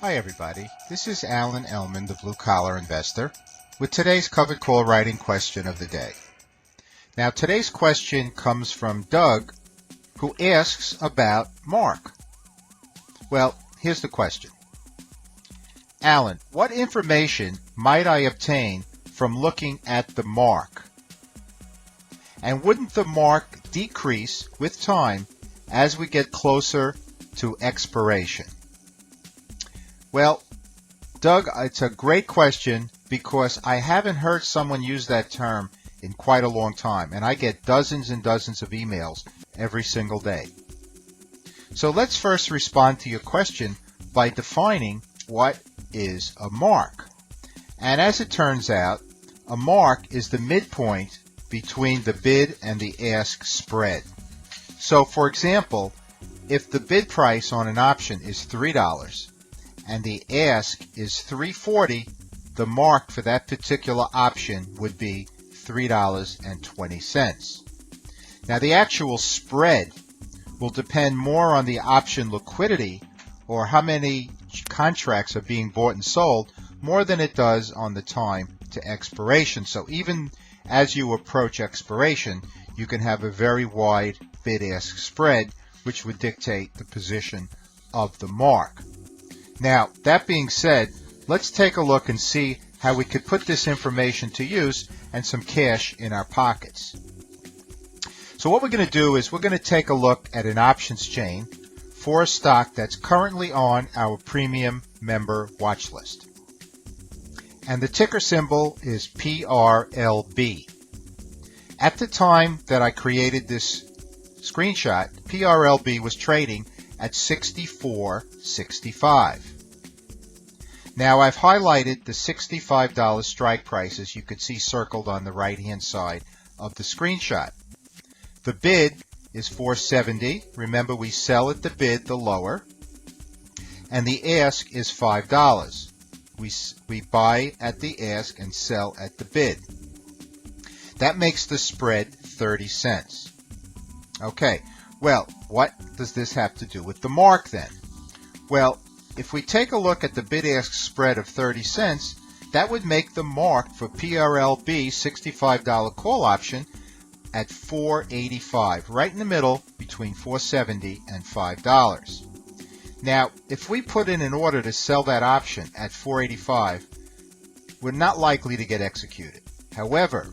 Hi everybody, this is Ellman, the Blue Collar Investor, with today's covered call writing question of the day. Now today's question comes from Doug, who asks about Mark. Well, here's the question. Alan, what information might I obtain from looking at the mark? And wouldn't the mark decrease with time as we get closer to expiration? Well, Doug, it's a great question because I haven't heard someone use that term in quite a long time, and I get dozens and dozens of emails every single day. So let's first respond to your question by defining what is a mark. And as it turns out, a mark is the midpoint between the bid and the ask spread. So for example, if the bid price on an option is $3 and the ask is $3.40, the mark for that particular option would be $3.20. Now the actual spread will depend more on the option liquidity, or how many contracts are being bought and sold, more than it does on the time to expiration. So even as you approach expiration, you can have a very wide bid-ask spread, which would dictate the position of the mark. Now, that being said, let's take a look and see how we could put this information to use and some cash in our pockets. So what we're going to do is we're going to take a look at an options chain for a stock that's currently on our premium member watch list. And the ticker symbol is PRLB. At the time that I created this screenshot, PRLB was trading at $64.65. Now I've highlighted the $65 strike prices you could see circled on the right hand side of the screenshot. The bid is $4.70. Remember, we sell at the bid, the lower. And the ask is $5. We buy at the ask and sell at the bid. That makes the spread 30 cents. Okay, well, what does this have to do with the mark then? Well, if we take a look at the bid-ask spread of 30 cents, that would make the mark for PRLB $65 call option at $4.85, right in the middle between $4.70 and $5. Now, if we put in an order to sell that option at $4.85, we're not likely to get executed. However,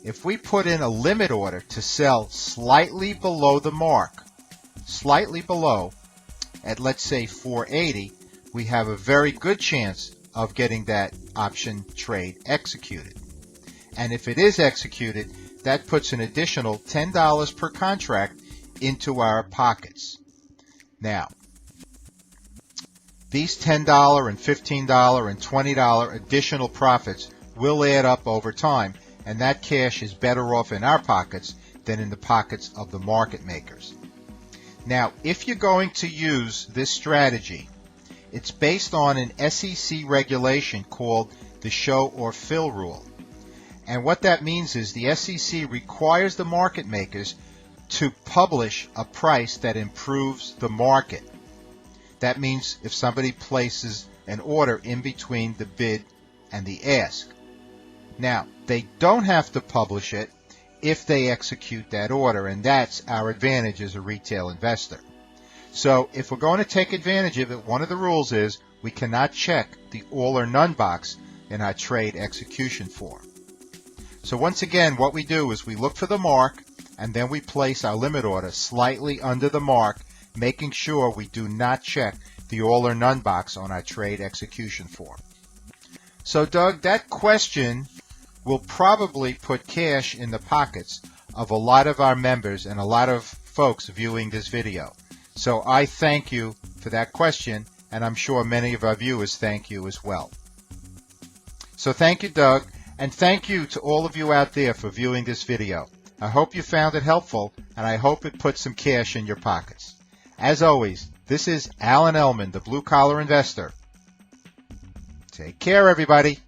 if we put in a limit order to sell slightly below the mark, slightly below, at let's say $4.80, we have a very good chance of getting that option trade executed. And if it is executed, that puts an additional $10 per contract into our pockets. Now, these $10 and $15 and $20 additional profits will add up over time, and that cash is better off in our pockets than in the pockets of the market makers. Now, if you're going to use this strategy, it's based on an SEC regulation called the show or fill rule. And what that means is the SEC requires the market makers to publish a price that improves the market. That means if somebody places an order in between the bid and the ask. Now, they don't have to publish it if they execute that order, and that's our advantage as a retail investor. So if we're going to take advantage of it, one of the rules is we cannot check the all or none box in our trade execution form. So once again, what we do is we look for the mark, and then we place our limit order slightly under the mark, making sure we do not check the all or none box on our trade execution form. So Doug, that question will probably put cash in the pockets of a lot of our members and a lot of folks viewing this video. So I thank you for that question, and I'm sure many of our viewers thank you as well. So thank you, Doug, and thank you to all of you out there for viewing this video. I hope you found it helpful, and I hope it put some cash in your pockets. As always, this is Ellman, the Blue Collar Investor. Take care, everybody.